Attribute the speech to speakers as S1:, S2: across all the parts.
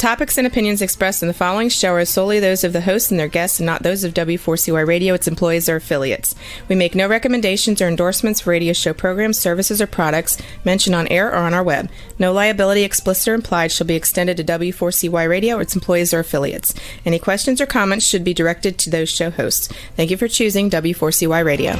S1: topics and opinions expressed in the following show are solely those of the hosts and their guests and not those of W4CY Radio, its employees, or affiliates. We make no recommendations or endorsements for radio show programs, services, or products mentioned on air or on our web. No liability, explicit or implied, shall be extended to W4CY Radio or its employees or affiliates. Any questions or comments should be directed to those show hosts. Thank you for choosing W4CY Radio.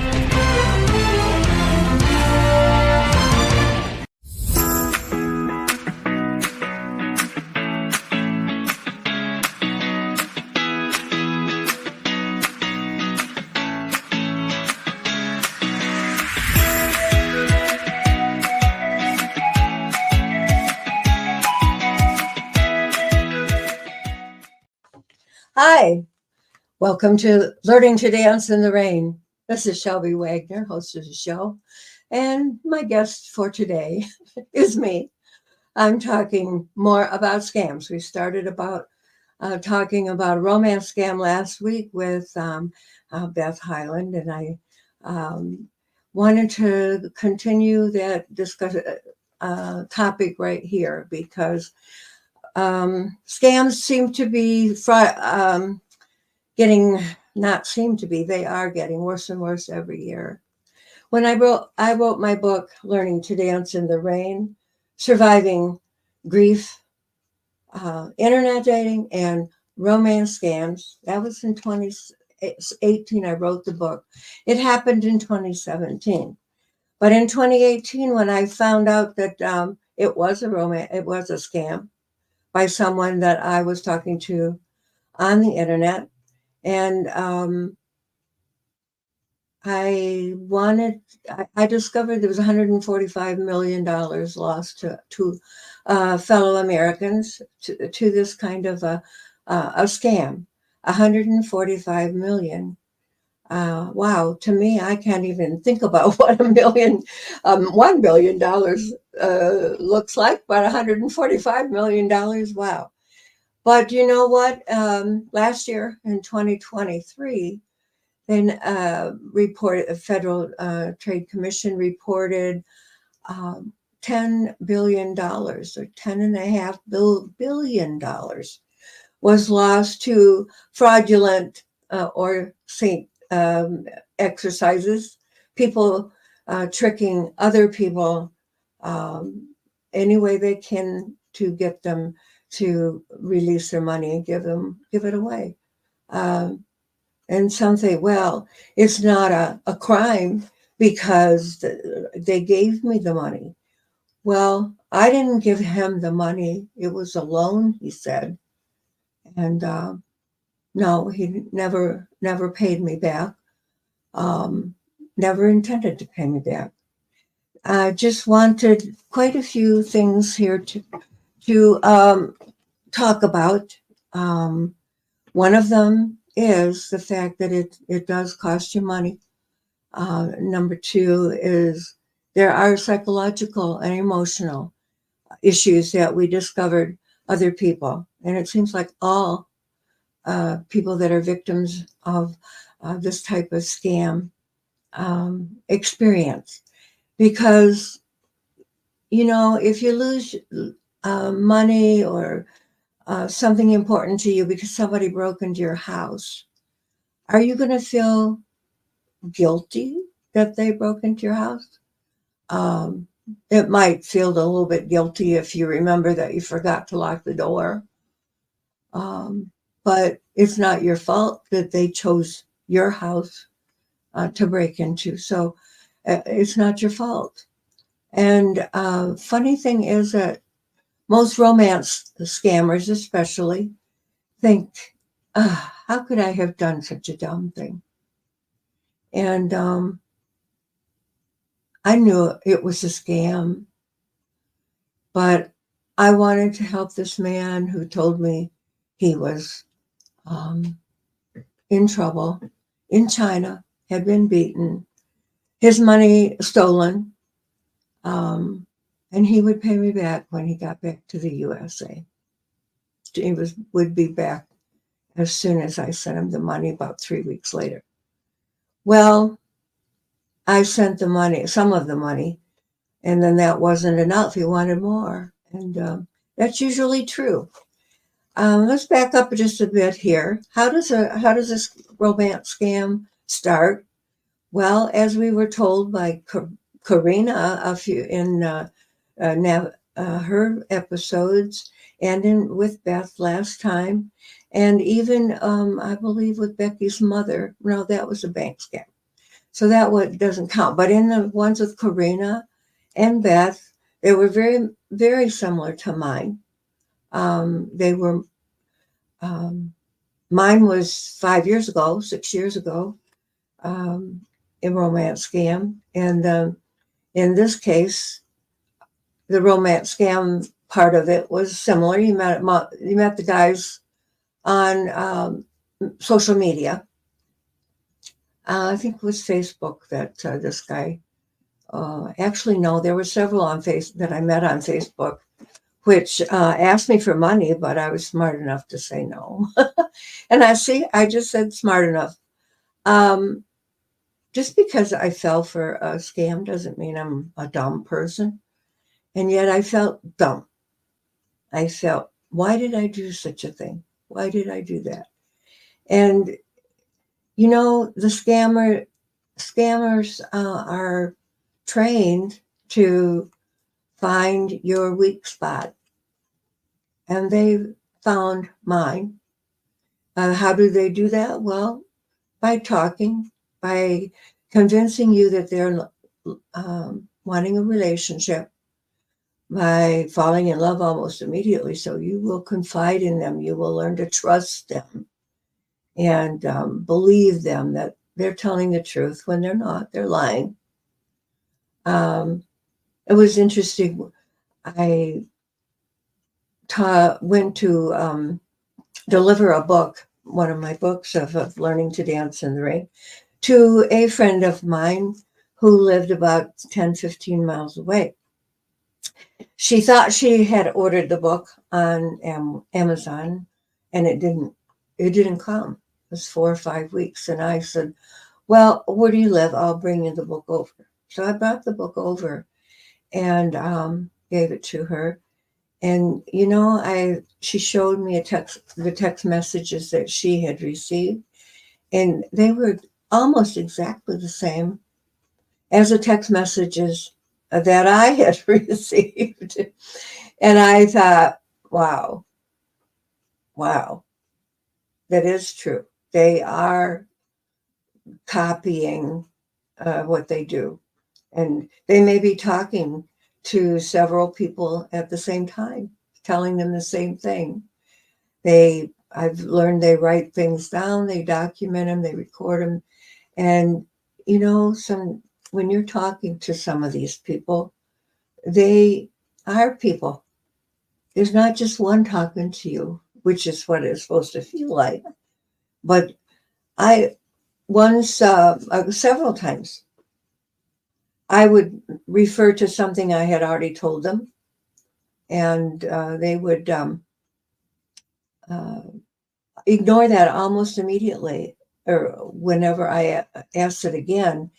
S2: Hi, welcome to Learning to Dance in the Rain. This is Shelby Wagner, host of the show, and my guest for today is me. I'm talking more about scams. We started talking about a romance scam last week with Beth Highland, and I wanted to continue that topic right here because scams seem to be they are getting worse and worse every year. When I wrote my book, Learning to Dance in the Rain, Surviving Grief, Internet Dating, and Romance Scams, that was in 2018, I wrote the book. It happened in 2017. But in 2018, when I found out that it was a scam, by someone that I was talking to on the internet. And I discovered there was $145 million lost to fellow Americans to this kind of a scam. $145 million. Wow, to me, I can't even think about what $1 billion looks like, but $145 million, wow. But you know what? Last year in 2023, then a Federal Trade Commission reported $10 billion or $10.5 billion was lost to fraudulent or exercises, people tricking other people any way they can to get them to release their money and give it away. And some say, well, it's not a crime because they gave me the money. Well, I didn't give him the money. It was a loan, he said. And no, he never paid me back. Never intended to pay me back. I just wanted quite a few things here to talk about. One of them is the fact that it does cost you money. Number two is there are psychological and emotional issues that we discovered other people. And it seems like all people that are victims of this type of scam experience. Because, you know, if you lose money or something important to you because somebody broke into your house, are you going to feel guilty that they broke into your house? It might feel a little bit guilty if you remember that you forgot to lock the door. But it's not your fault that they chose your house to break into. So it's not your fault. And funny thing is that most romance scammers especially think, how could I have done such a dumb thing? And I knew it was a scam, but I wanted to help this man who told me he was in trouble in China, had been beaten, his money stolen, and he would pay me back when he got back to the USA. He would be back as soon as I sent him the money, about 3 weeks later. Well, I sent the money, some of the money, and then that wasn't enough. He wanted more. And that's usually true. Let's back up just a bit here. How does this romance scam start? Well, as we were told by Karina a few in her episodes, and in with Beth last time, and even I believe with Becky's mother. No, that was a bank scam, so that one doesn't count. But in the ones with Karina and Beth, they were very similar to mine. They were mine was 5 years ago, 6 years ago, um, a romance scam, and in this case, the romance scam part of it was similar. You met the guys on social media. I think it was Facebook that this guy. Actually, no, there were several on face that I met on Facebook, which asked me for money, but I was smart enough to say no. And I just said smart enough. Um, just because I fell for a scam doesn't mean I'm a dumb person. And yet I felt dumb. I felt, why did I do such a thing? Why did I do that? And the scammers are trained to find your weak spot, and they found mine. How do they do that? Well, by talking, by convincing you that they're wanting a relationship, by falling in love almost immediately. So you will confide in them. You will learn to trust them and believe them that they're telling the truth when they're not. They're lying. It was interesting. I went to deliver a book, one of my books of learning to dance in the rain, to a friend of mine who lived about 10, 15 miles away. She thought she had ordered the book on Amazon, and it didn't come. It was 4 or 5 weeks. And I said, well, where do you live? I'll bring you the book over. So I brought the book over and gave it to her. And she showed me the text messages that she had received, and they were almost exactly the same as the text messages that I had received. And I thought, wow, that is true. They are copying what they do. And they may be talking to several people at the same time, telling them the same thing. I've learned they write things down, they document them, they record them. And, when you're talking to some of these people, they are people. There's not just one talking to you, which is what it's supposed to feel like. But I once, several times, I would refer to something I had already told them, and they would uh, ignore that almost immediately, or whenever I asked it again,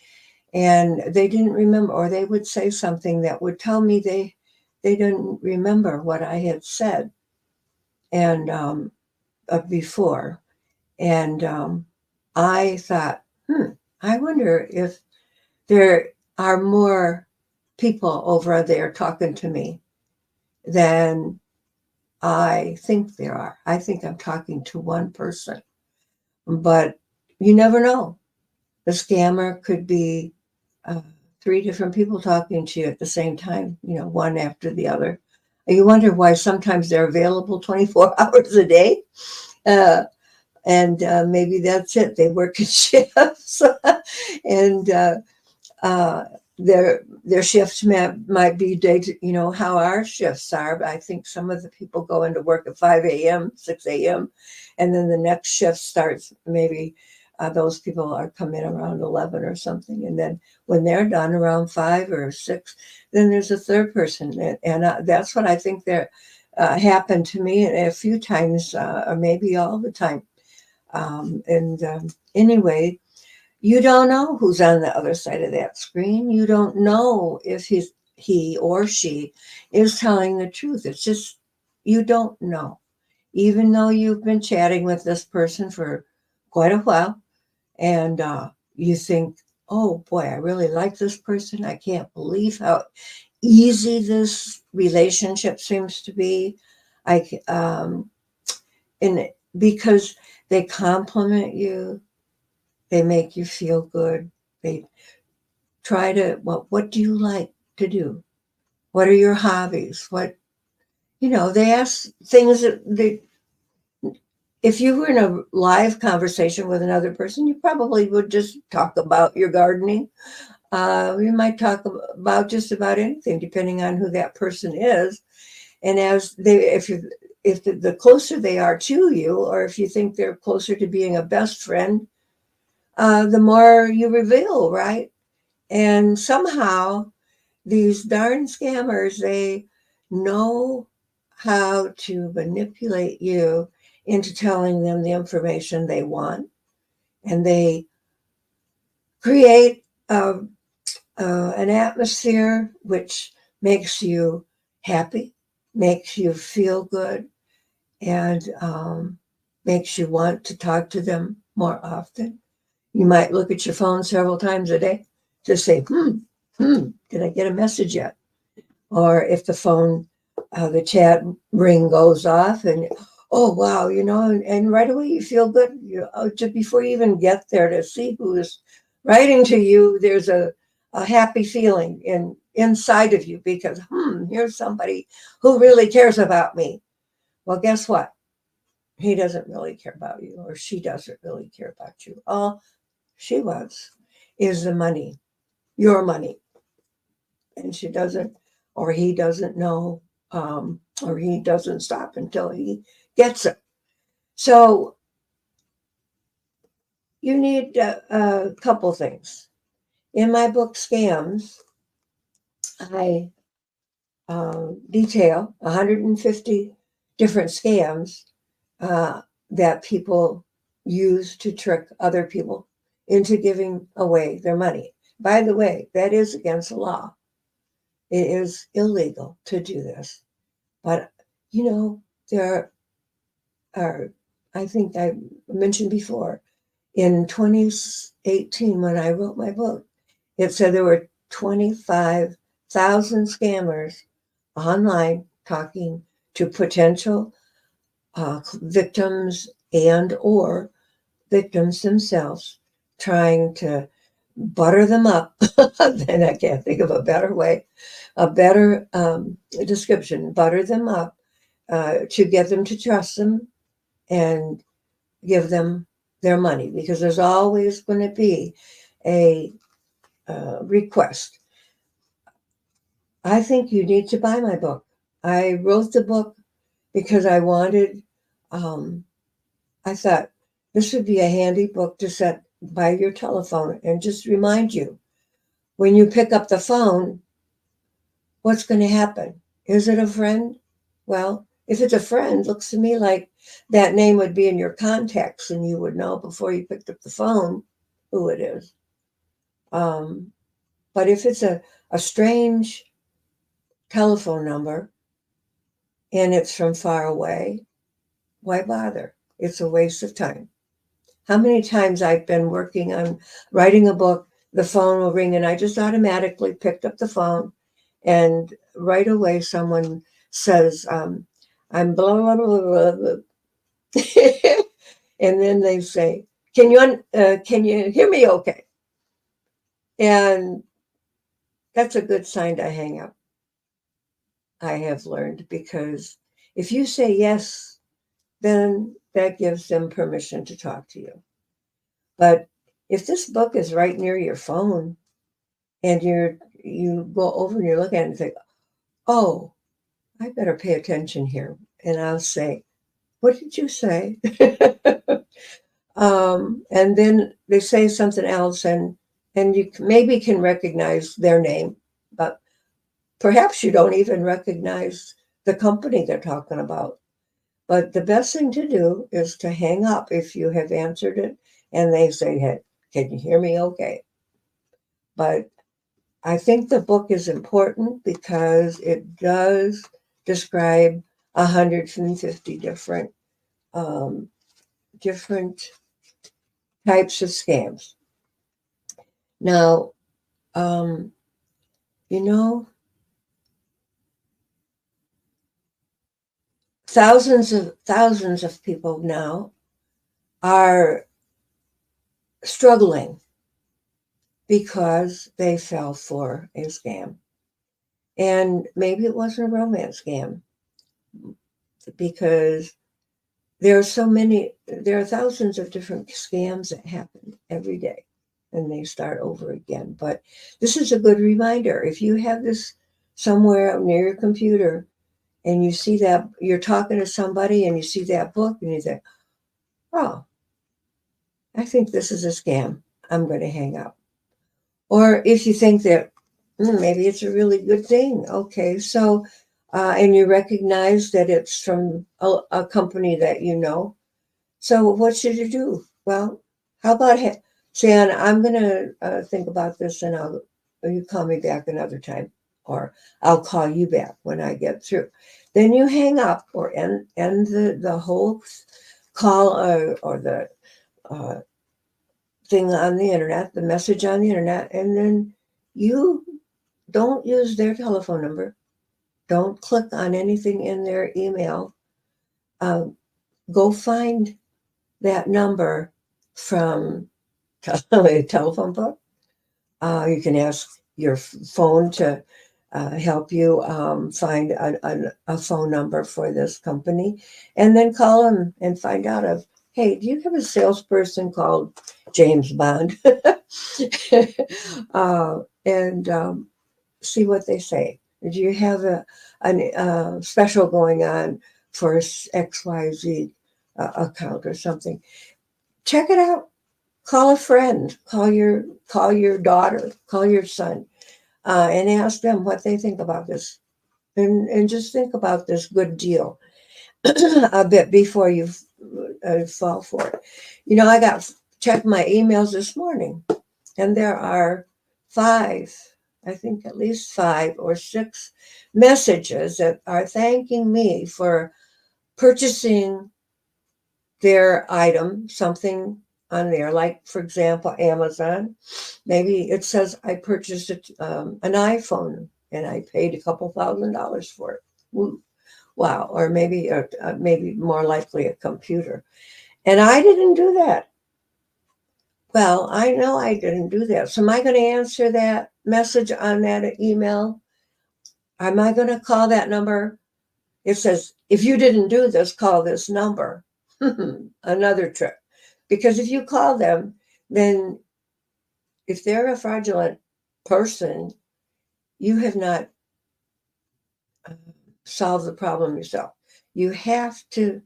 S2: and they didn't remember, or they would say something that would tell me they didn't remember what I had said and before, and I thought, I wonder if there are more people over there talking to me than I think there are. I think I'm talking to one person, but you never know. The scammer could be three different people talking to you at the same time, one after the other. You wonder why sometimes they're available 24 hours a day. And maybe that's it. They work in shifts, and their shifts might be how our shifts are. I think some of the people go into work at 5 a.m., 6 a.m., and then the next shift starts maybe. Those people are come in around 11 or something. And then when they're done around 5 or 6, then there's a third person. And that's what I think there happened to me a few times, or maybe all the time. Anyway, you don't know who's on the other side of that screen. You don't know if he or she is telling the truth. It's just, you don't know. even though you've been chatting with this person for quite a while, and you think, oh boy, I really like this person. I can't believe how easy this relationship seems to be. And because they compliment you, they make you feel good. They try to, well, what do you like to do? What are your hobbies? They ask things that if you were in a live conversation with another person, you probably would just talk about your gardening. You might talk about just about anything, depending on who that person is. And if the closer they are to you, or if you think they're closer to being a best friend, the more you reveal, right? And somehow these darn scammers, they know how to manipulate you into telling them the information they want. And they create an atmosphere which makes you happy, makes you feel good, and makes you want to talk to them more often. You might look at your phone several times a day to say, did I get a message yet? Or if the chat ring goes off and, oh, wow, and right away you feel good. Just before you even get there to see who is writing to you, there's a happy feeling inside of you because, here's somebody who really cares about me. Well, guess what? He doesn't really care about you, or she doesn't really care about you. All she wants is the money, your money. And she doesn't, or he doesn't know, or he doesn't stop until he gets it. So you need a couple things. In my book, Scams, I detail 150 different scams that people use to trick other people into giving away their money. By the way, that is against the law. It is illegal to do this. But, there are, I think I mentioned before, in 2018, when I wrote my book, it said there were 25,000 scammers online talking to potential victims and or victims themselves, trying to butter them up. Then I can't think of a better way, a better description, butter them up to get them to trust them and give them their money, because there's always going to be a request. I think you need to buy my book. I wrote the book because I wanted, I thought this would be a handy book to set by your telephone and just remind you when you pick up the phone, what's going to happen? Is it a friend? Well, if it's a friend, looks to me like that name would be in your contacts and you would know before you picked up the phone who it is. But if it's a strange telephone number and it's from far away, why bother? It's a waste of time. How many times I've been working on writing a book, the phone will ring and I just automatically picked up the phone and right away someone says, I'm blah, blah, blah, blah, blah. And then they say, can you hear me okay? And that's a good sign to hang up, I have learned, because if you say yes, then that gives them permission to talk to you. But if this book is right near your phone and you go over and you look at it and think, oh, I better pay attention here. And I'll say, what did you say? And then they say something else and you maybe can recognize their name, but perhaps you don't even recognize the company they're talking about. But the best thing to do is to hang up if you have answered it and they say, hey, can you hear me okay? But I think the book is important because it does describe 150 different different types of scams. Now, you know, thousands of people now are struggling because they fell for a scam. And maybe it wasn't a romance scam, because there are thousands of different scams that happen every day, and they start over again. But this is a good reminder. If you have this somewhere near your computer and you see that you're talking to somebody and you see that book and you think, oh, I think this is a scam, I'm going to hang up. Or if you think that maybe it's a really good thing, okay, so, and you recognize that it's from a company that you know, so what should you do? Well, how about saying, I'm going to think about this, and you call me back another time, or I'll call you back when I get through. Then you hang up or end the whole call, or the thing on the internet, the message on the internet, and then you don't use their telephone number. Don't click on anything in their email. Go find that number from a telephone book. You can ask your phone to help you find a phone number for this company, and then call them and find out of, hey, do you have a salesperson called James Bond? And see what they say. Do you have a special going on for XYZ account or something? Check it out. Call a friend. Call your daughter. Call your son, and ask them what they think about this. And just think about this good deal a bit before you fall for it. You know, I checked my emails this morning, and there are I think at least 5 or 6 messages that are thanking me for purchasing their item, something on there, like, for example, Amazon. Maybe it says I purchased an iPhone and I paid a couple $1,000s for it. Wow. Or maybe more likely a computer. And I didn't do that. Well, I know I didn't do that. So am I going to answer that message on that email? Am I going to call that number? It says, if you didn't do this, call this number. Another trick. Because if you call them, then if they're a fraudulent person, you have not solved the problem yourself. You have to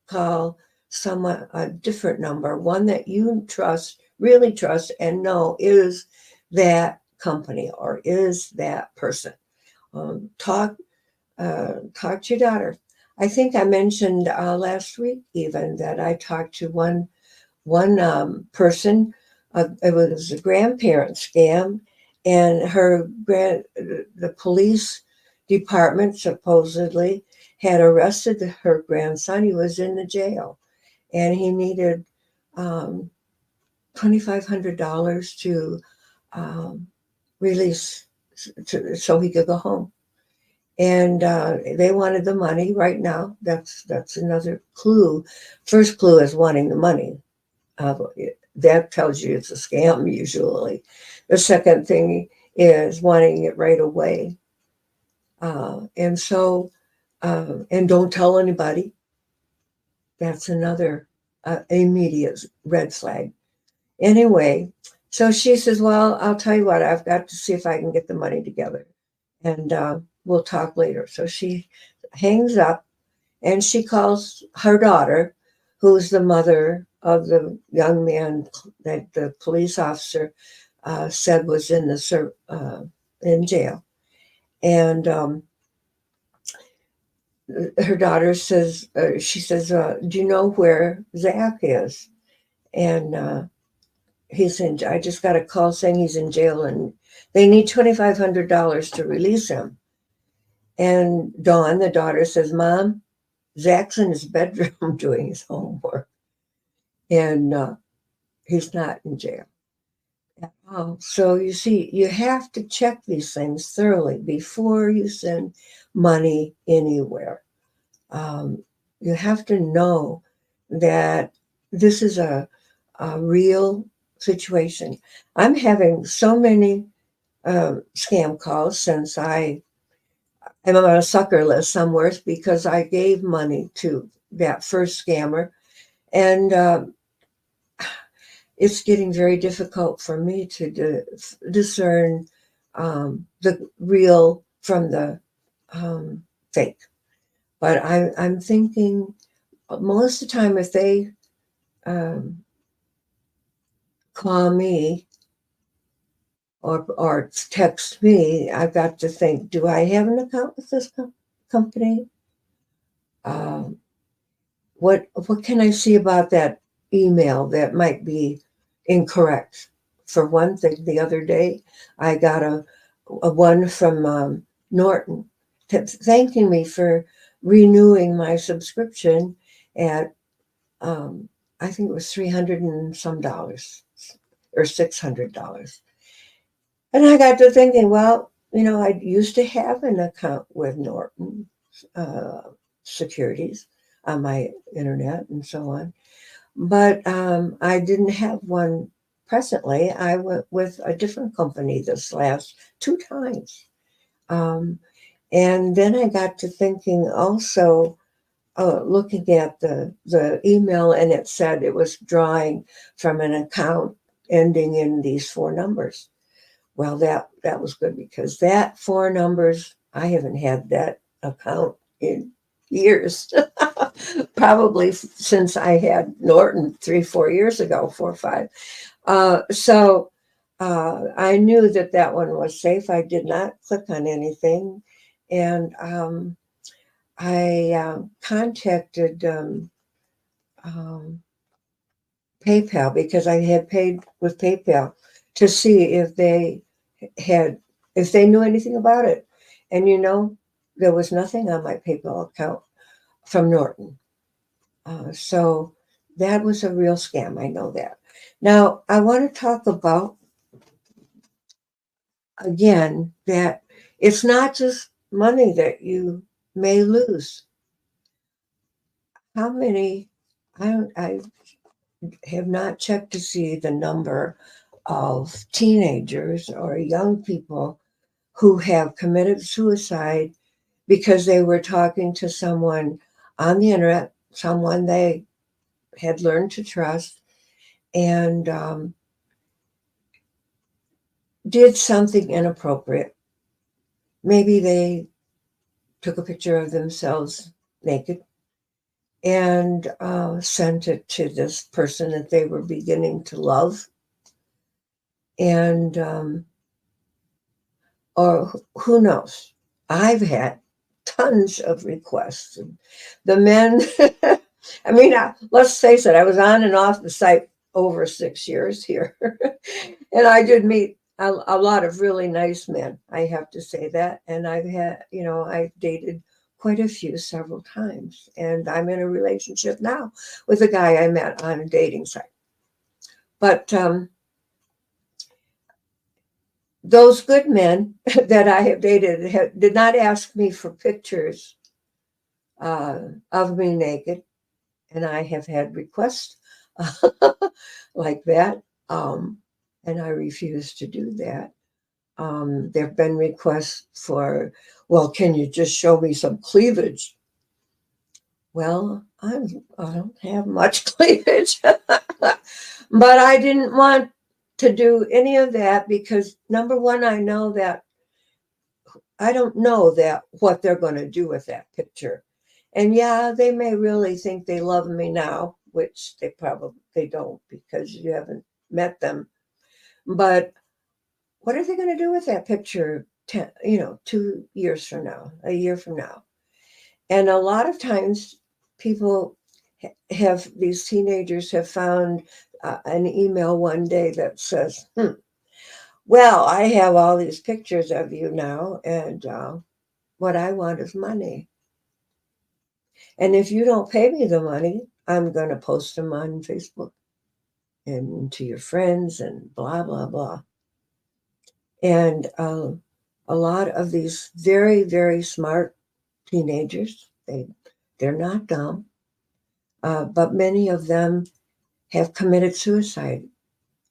S2: call someone, a different number, one that you trust, really trust, and know is that company or is that person. Talk to your daughter. I think I mentioned last week even that I talked to one person. It was a grandparent scam, and the police department supposedly had arrested her grandson. He was in the jail, and he needed $2,500 to release, so he could go home. And they wanted the money right now. That's another clue. First clue is wanting the money. That tells you it's a scam usually. The second thing is wanting it right away. And don't tell anybody. That's another immediate red flag. Anyway, so she says, well, I'll tell you what, I've got to see if I can get the money together, and we'll talk later. So she hangs up, and she calls her daughter, who's the mother of the young man that the police officer said was in jail. And her daughter says, she says, do you know where Zach is? And he's in, I just got a call saying he's in jail and they need $2,500 to release him. And Dawn, the daughter, says, Mom, Zach's in his bedroom doing his homework, and he's not in jail. So you see, you have to check these things thoroughly before you send money anywhere. Um, you have to know that this is a real situation. I'm having so many scam calls since I'm on a sucker list somewhere because I gave money to that first scammer, and it's getting very difficult for me to discern the real from the fake. But I'm thinking most of the time if they um, call me or text me, I've got to think, do I have an account with this company? Um, what can I see about that email that might be incorrect? For one thing, the other day I got a one from Norton thanking me for renewing my subscription at I think it was $300 and some dollars or $600. And I got to thinking, well, I used to have an account with Norton uh, Securities on my internet and so on, but I didn't have one presently. I went with a different company this last two times. Um, and then I got to thinking also, looking at the email, and it said it was drawing from an account ending in these four numbers. Well, that was good because that four numbers, I haven't had that account in years, probably since I had Norton 3-4 years ago, 4 or 5. So I knew that one was safe. I did not click on anything, and I contacted um, PayPal because I had paid with PayPal to see had if they knew anything about it. And there was nothing on my PayPal account from Norton. So that was a real scam. I know that. Now, I want to talk about, again, that it's not just money that you may lose. How many, I have not checked to see the number of teenagers or young people who have committed suicide because they were talking to someone on the internet, someone they had learned to trust, and did something inappropriate. Maybe they took a picture of themselves naked and sent it to this person that they were beginning to love. And, or who knows? I've had tons of requests. The men, I mean, let's face it, I was on and off the site over 6 years here. And I did meet a lot of really nice men. I have to say that. And I've dated quite a few several times. And I'm in a relationship now with a guy I met on a dating site. But those good men that I have dated did not ask me for pictures of me naked. And I have had requests like that. And I refuse to do that. There have been requests for, well, can you just show me some cleavage? Well, I don't have much cleavage, but I didn't want to do any of that because number one, I don't know that what they're going to do with that picture. And yeah, they may really think they love me now, which they probably don't because you haven't met them. But what are they going to do with that picture 2 years from now, a year from now? And a lot of times people these teenagers have found an email one day that says, well, I have all these pictures of you now, and what I want is money. And if you don't pay me the money, I'm going to post them on Facebook and to your friends and blah, blah, blah. And a lot of these very, very smart teenagers, they're not dumb, but many of them have committed suicide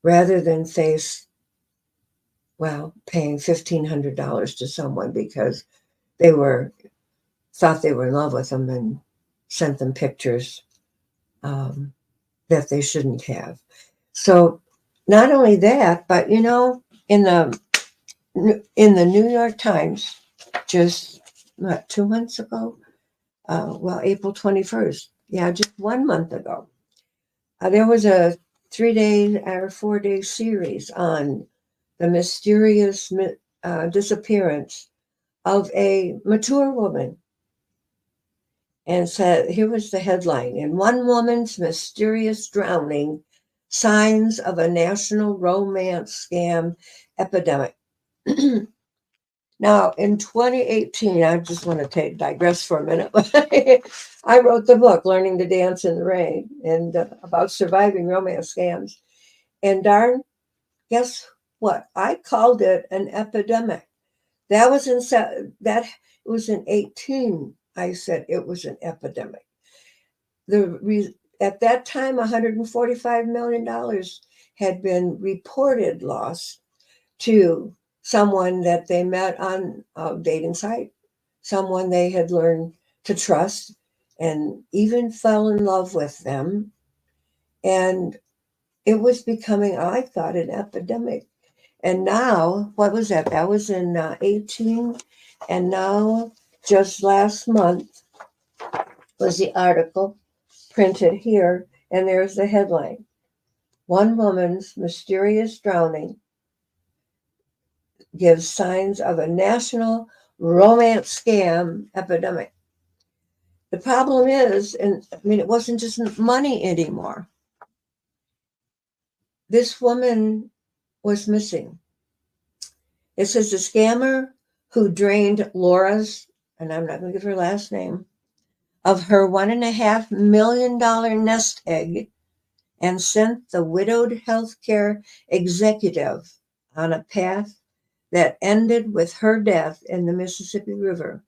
S2: rather than face, well, paying $1,500 to someone because they thought they were in love with them and sent them pictures that they shouldn't have. So not only that, but in the New York Times, just 2 months ago, April 21st, yeah, just 1 month ago, there was a 3-day or 4-day series on the mysterious disappearance of a mature woman. And said, here was the headline: in one woman's mysterious drowning, signs of a national romance scam epidemic. Now, in 2018, I just want to digress for a minute. I wrote the book, Learning to Dance in the Rain, and about surviving romance scams. And darn, guess what? I called it an epidemic. That was that it was in 18. I said it was an epidemic. At that time, $145 million had been reported lost to someone that they met on a dating site, someone they had learned to trust and even fell in love with them. And it was becoming, I thought, an epidemic. And now, what was that? That was in 18. And now, just last month, was the article printed here. And there's the headline: one woman's mysterious drowning gives signs of a national romance scam epidemic. The problem is, and I mean, it wasn't just money anymore. This woman was missing. It says the scammer who drained Laura's, and I'm not going to give her last name, of her $1.5 million nest egg and sent the widowed healthcare executive on a path that ended with her death in the Mississippi River,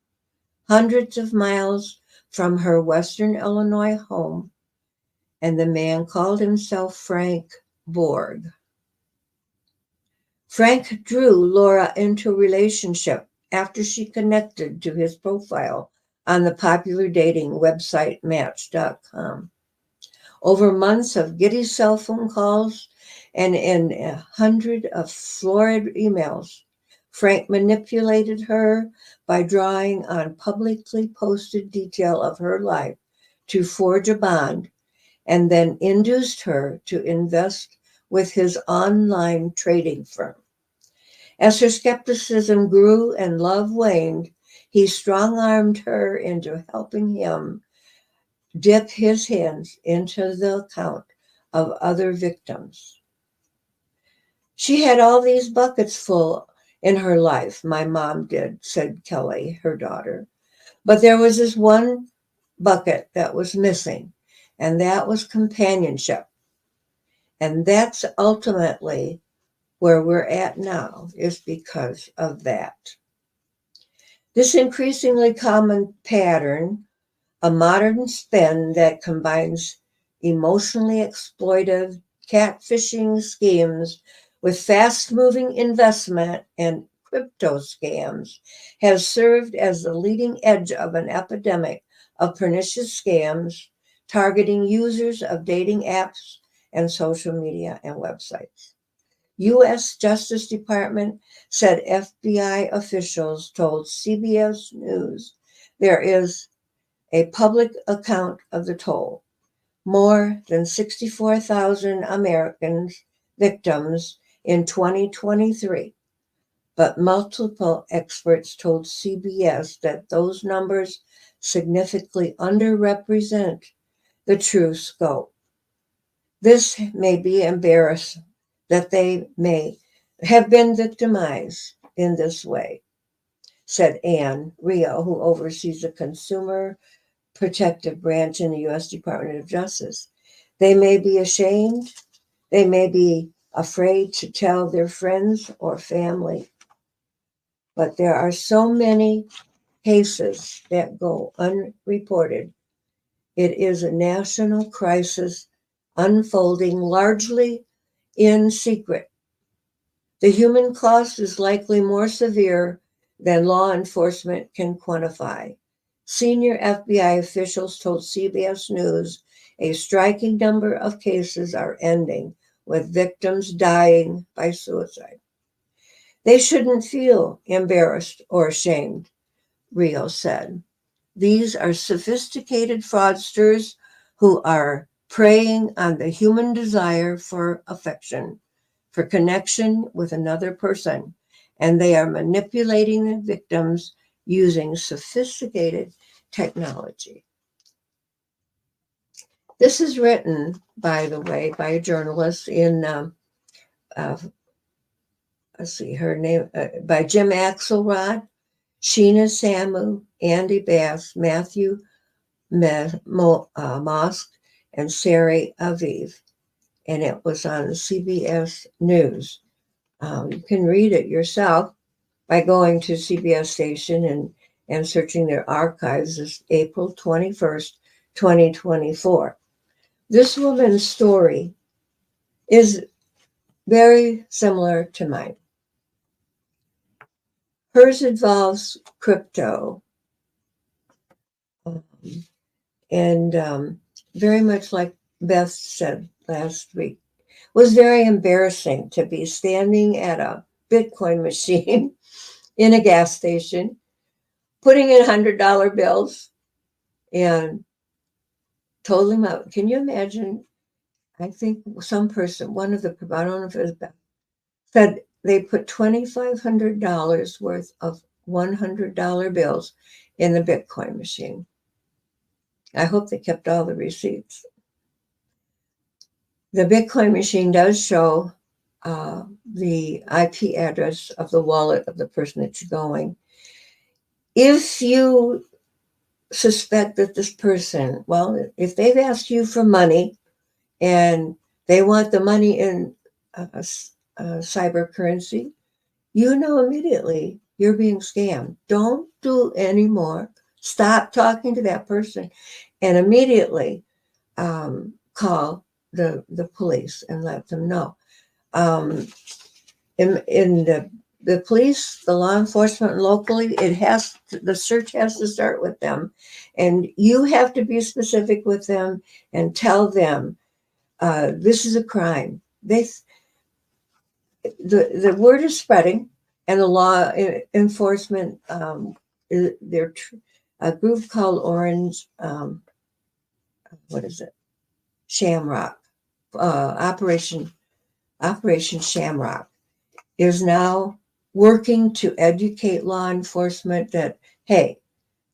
S2: hundreds of miles from her Western Illinois home. And the man called himself Frank Borg. Frank drew Laura into a relationship after she connected to his profile on the popular dating website Match.com. Over months of giddy cell phone calls and in 100 of florid emails, Frank manipulated her by drawing on publicly posted detail of her life to forge a bond, and then induced her to invest with his online trading firm. As her skepticism grew and love waned, he strong-armed her into helping him dip his hands into the account of other victims. She had all these buckets full in her life, my mom did, said Kelly, her daughter. But there was this one bucket that was missing, and that was companionship. And that's ultimately where we're at now, is because of that. This increasingly common pattern, a modern spin that combines emotionally exploitive catfishing schemes with fast-moving investment and crypto scams, has served as the leading edge of an epidemic of pernicious scams targeting users of dating apps and social media and websites. U.S. Justice Department said FBI officials told CBS News there is a public account of the toll. More than 64,000 Americans victims in 2023. But multiple experts told CBS that those numbers significantly underrepresent the true scope. This may be embarrassing that they may have been victimized in this way, said Anne Rio, who oversees the Consumer protective branch in the U.S. Department of Justice. They may be ashamed. They may be afraid to tell their friends or family. But there are so many cases that go unreported. It is a national crisis unfolding largely in secret. The human cost is likely more severe than law enforcement can quantify. Senior FBI officials told CBS News a striking number of cases are ending with victims dying by suicide. They shouldn't feel embarrassed or ashamed, Rio said. These are sophisticated fraudsters who are preying on the human desire for affection, for connection with another person, and they are manipulating the victims using sophisticated technology. This is written, by the way, by a journalist in, let's see, her name, by Jim Axelrod, Sheena Samu, Andy Bass, Matthew Mosk, and Sari Aviv. And it was on CBS News. You can read it yourself by going to CBS station and searching their archives. It's April 21st, 2024. This woman's story is very similar to mine. Hers involves crypto, and very much like Beth said last week, was very embarrassing to be standing at a Bitcoin machine in a gas station, putting in $100 bills and totaling them out. Can you imagine? I think some person, one of the, I don't know if it was Beth, said they put $2,500 worth of $100 bills in the Bitcoin machine. I hope they kept all the receipts. The Bitcoin machine does show the IP address of the wallet of the person that you're going. If you suspect that this person, well, if they've asked you for money and they want the money in cyber currency, you know immediately you're being scammed. Don't do any more. Stop talking to that person and immediately call the police and let them know. In the police, the law enforcement locally, the search has to start with them, and you have to be specific with them and tell them this is a crime. The word is spreading, and the law enforcement, they're a group called Orange, what is it? Shamrock, Operation Shamrock is now working to educate law enforcement that, hey,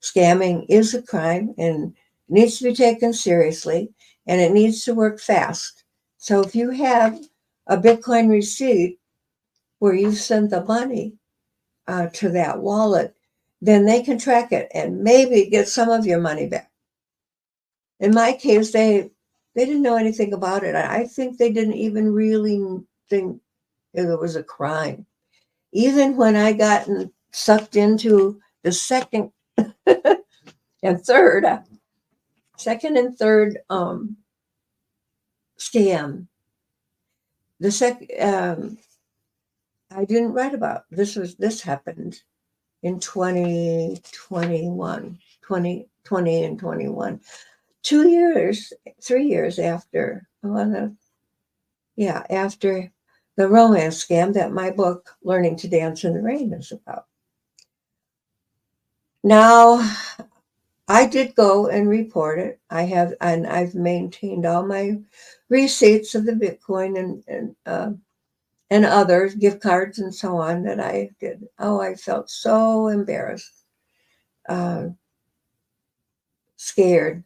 S2: scamming is a crime and needs to be taken seriously, and it needs to work fast. So if you have a Bitcoin receipt where you sent the money to that wallet, then they can track it and maybe get some of your money back. In my case, they didn't know anything about it. I think they didn't even really think it was a crime. Even when I got sucked into the second and third scam, I didn't write about this happened in 2021, 2020 and 21. 3 years after, after the romance scam that my book, Learning to Dance in the Rain, is about. Now, I did go and report it. I've maintained all my receipts of the Bitcoin and other gift cards and so on that I did. Oh, I felt so embarrassed, scared,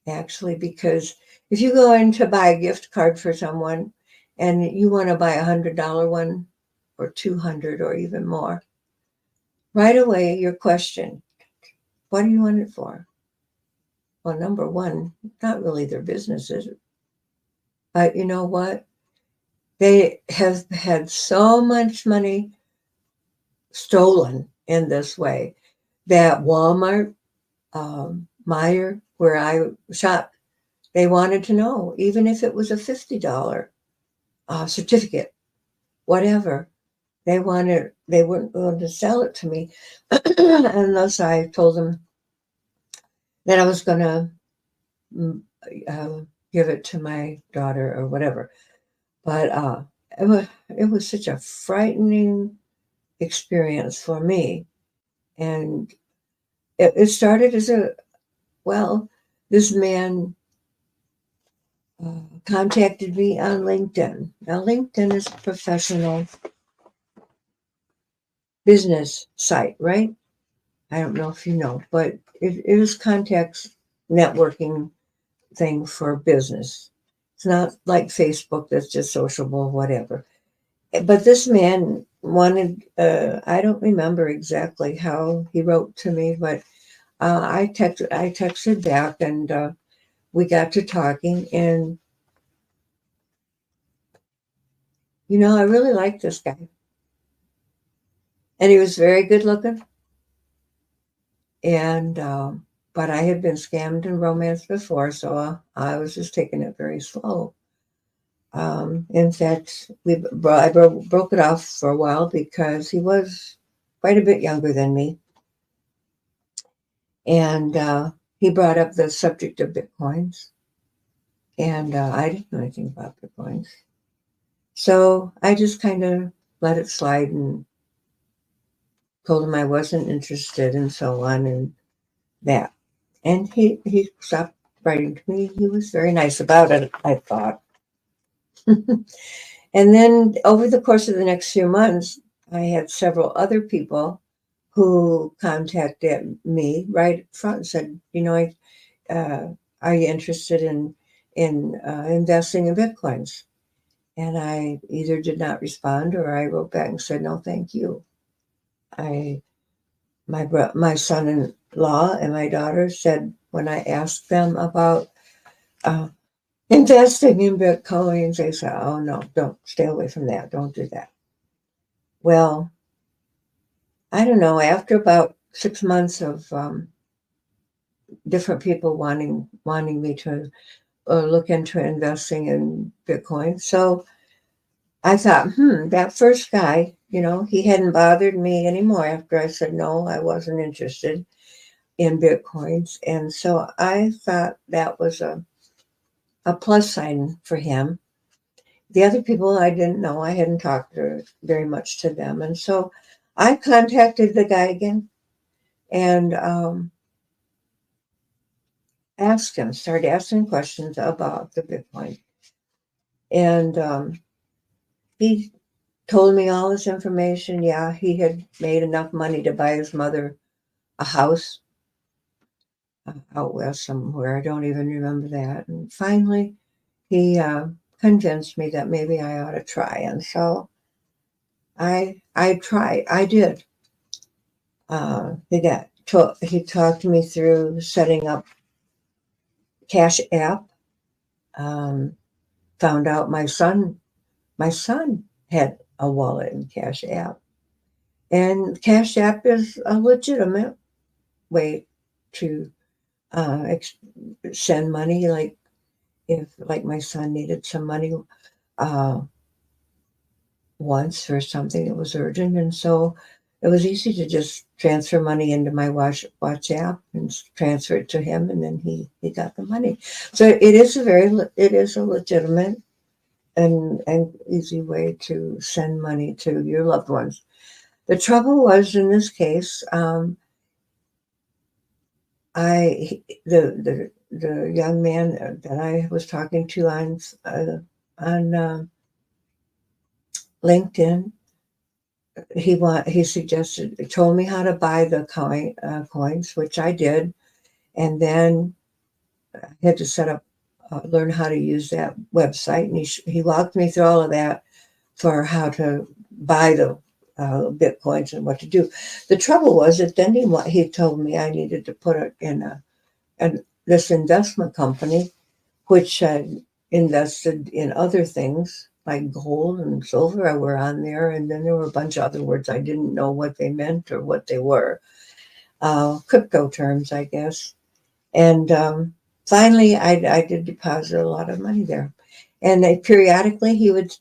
S2: actually, because if you go in to buy a gift card for someone and you want to buy $100 one or 200 or even more, right away you're questioned. What do you want it for? Well, number one, not really their business, is it? But you know what? They have had so much money stolen in this way that Walmart, Meyer, where I shop, they wanted to know, even if it was a $50 certificate, whatever. They weren't willing to sell it to me unless I told them that I was going to give it to my daughter or whatever. But it was such a frightening experience for me. And it started as this man contacted me on LinkedIn. Now, LinkedIn is a professional business site, right? I don't know if you know, but it is contacts networking thing for business. It's not like Facebook that's just sociable, whatever. But this man wanted, I don't remember exactly how he wrote to me, but I texted back and we got to talking. And, I really liked this guy. And he was very good looking. And, but I had been scammed in romance before, so I was just taking it very slow. In fact, I broke it off for a while because he was quite a bit younger than me. And he brought up the subject of Bitcoins. And I didn't know anything about Bitcoins. So I just kind of let it slide and told him I wasn't interested and so on and that. And he stopped writing to me. He was very nice about it, I thought. And then over the course of the next few months, I had several other people who contacted me right up front and said, are you interested in investing in Bitcoins? And I either did not respond or I wrote back and said, no, thank you. My son-in-law and my daughter said when I asked them about uh, investing in Bitcoins, they said, oh, no, don't, stay away from that. Don't do that. Well, I don't know. After about 6 months of different people wanting me to look into investing in Bitcoin, so I thought, that first guy, he hadn't bothered me anymore after I said no, I wasn't interested in Bitcoins, and so I thought that was a plus sign for him. The other people I didn't know, I hadn't talked very much to them, and so I contacted the guy again and started asking questions about the Bitcoin. And he told me all this information. Yeah, he had made enough money to buy his mother a house out west somewhere. I don't even remember that. And finally, he convinced me that maybe I ought to try. And so I tried. I did. He talked me through setting up Cash App. Found out my son had a wallet in Cash App. And Cash App is a legitimate way to send money. Like if my son needed some money uh, once for something that was urgent, and so it was easy to just transfer money into my WhatsApp and transfer it to him, and then he got the money. So it is a legitimate and easy way to send money to your loved ones. The trouble was in this case, the young man that I was talking to on LinkedIn, he told me how to buy the coins, which I did, and then I had to learn how to use that website, and he walked me through all of that for how to buy the Bitcoins and what to do. The trouble was that then he told me I needed to put it in this investment company, which had invested in other things like gold and silver were on there. And then there were a bunch of other words I didn't know what they meant or what they were. Crypto terms, I guess. And finally, I did deposit a lot of money there. And periodically, he would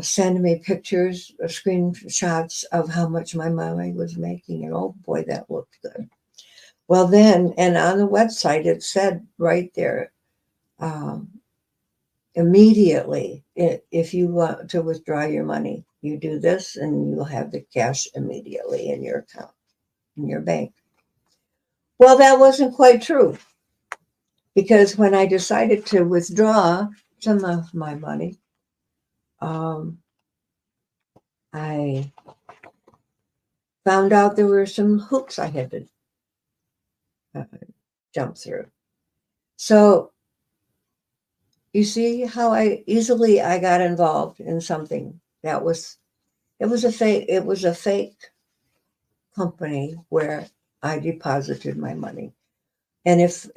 S2: send me pictures, screenshots of how much my money was making. And oh boy, that looked good. Well, then, and on the website, it said right there, immediately, if you want to withdraw your money, you do this and you'll have the cash immediately in your account, in your bank. Well, that wasn't quite true, because when I decided to withdraw some of my money, I found out there were some hoops I had to jump through. So you see how I got involved in something that was, it was a fake company where I deposited my money. And if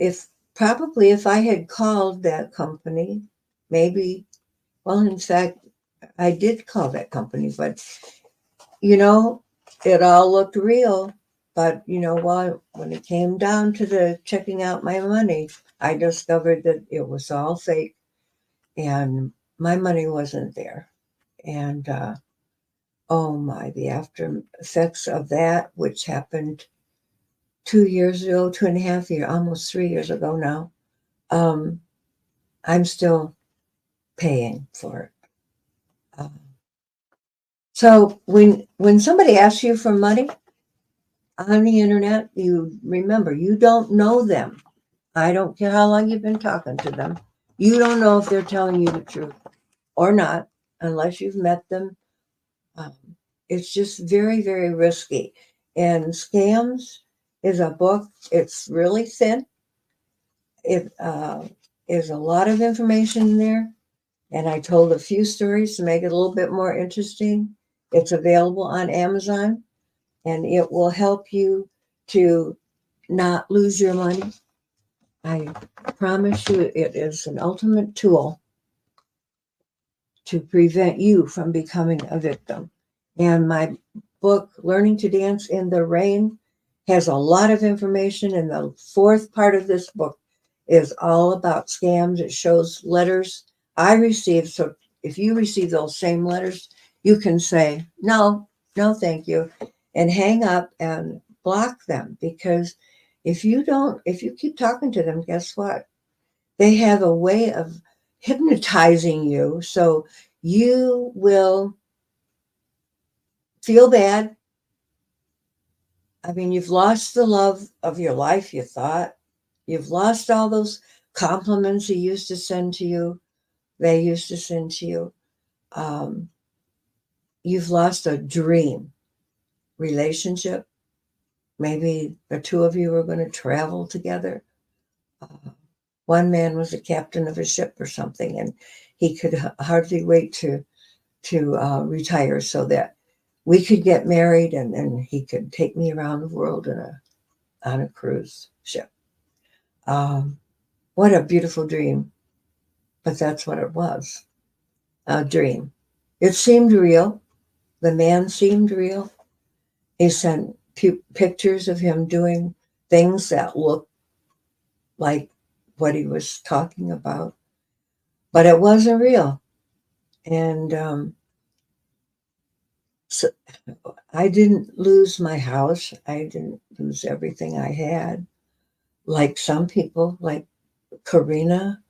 S2: I had called that company, maybe, well, in fact, I did call that company, but it all looked real. But you know what? When it came down to the checking out my money, I discovered that it was all fake and my money wasn't there. And oh my, the after effects of that, which happened 2 years ago, 2.5 years, almost 3 years ago now, I'm still paying for it. So when somebody asks you for money on the internet, you remember, you don't know them. I don't care how long you've been talking to them. You don't know if they're telling you the truth or not unless you've met them. It's just very, very risky. And Scams is a book. It's really thin. It is a lot of information in there. And I told a few stories to make it a little bit more interesting. It's available on Amazon, and it will help you to not lose your money. I promise you, it is an ultimate tool to prevent you from becoming a victim. And my book, Learning to Dance in the Rain, has a lot of information. And the fourth part of this book is all about scams. It shows letters I received. So if you receive those same letters, you can say, no, thank you, and hang up and block them. Because if you keep talking to them, guess what? They have a way of hypnotizing you. So you will feel bad. I mean, you've lost the love of your life, you thought. You've lost all those compliments he used to send to you, they used to send to you. You've lost a dream relationship. Maybe the two of you were going to travel together. One man was a captain of a ship or something, and he could hardly wait to retire so that we could get married, and he could take me around the world on a cruise ship. What a beautiful dream. But that's what it was, a dream. It seemed real. The man seemed real. He sent pictures of him doing things that looked like what he was talking about. But it wasn't real. And so I didn't lose my house. I didn't lose everything I had. Like some people, like Karina,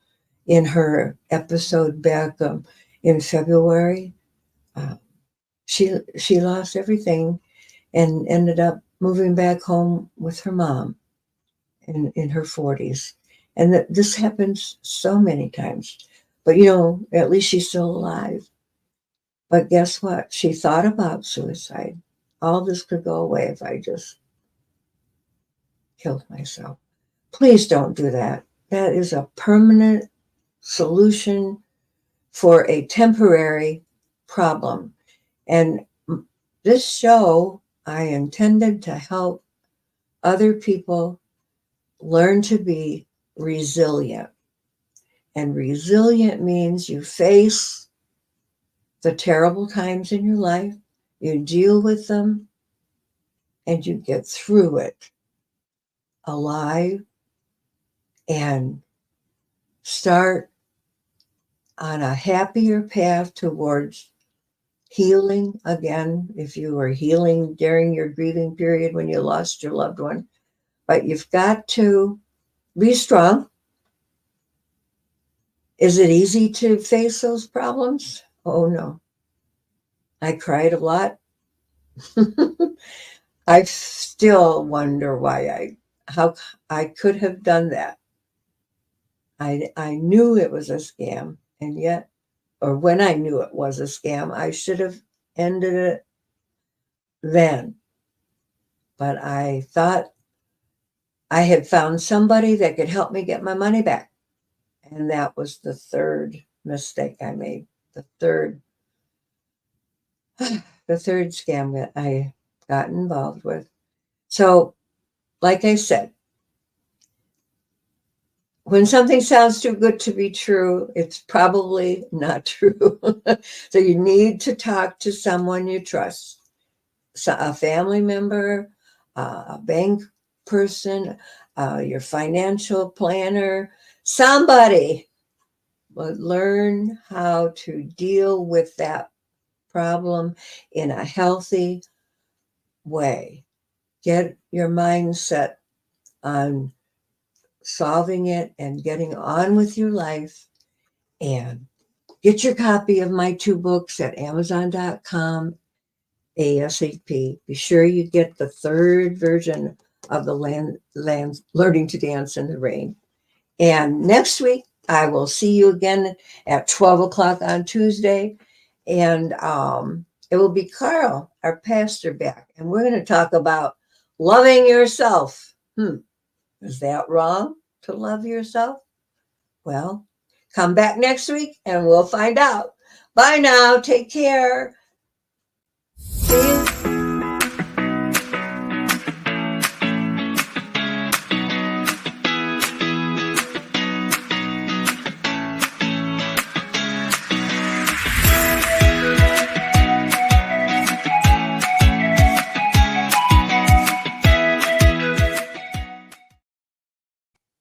S2: in her episode back in February, she lost everything and ended up moving back home with her mom in her 40s. And this happens so many times. But at least she's still alive. But guess what? She thought about suicide. All this could go away if I just killed myself. Please don't do that. That is a permanent solution for a temporary problem. And this show, I intended to help other people learn to be resilient. And resilient means you face the terrible times in your life, you deal with them, and you get through it alive and start on a happier path towards healing again. If you were healing during your grieving period when you lost your loved one, but you've got to be strong. Is it easy to face those problems? Oh no. I cried a lot. I still wonder how I could have done that. I knew it was a scam, and yet, or when I knew it was a scam, I should have ended it then. But I thought I had found somebody that could help me get my money back. And that was the third mistake I made. The third scam that I got involved with. So, like I said, when something sounds too good to be true, it's probably not true. So you need to talk to someone you trust, a family member, a bank person, your financial planner, somebody. But learn how to deal with that problem in a healthy way. Get your mindset on solving it and getting on with your life, and get your copy of my 2 books at Amazon.com ASAP. Be sure you get the 3rd version of the Learning to Dance in the Rain. And next week, I will see you again at 12 o'clock on Tuesday. And it will be Carl, our pastor, back. And we're going to talk about loving yourself. Is that wrong to love yourself? Well, come back next week and we'll find out. Bye now. Take care. See you.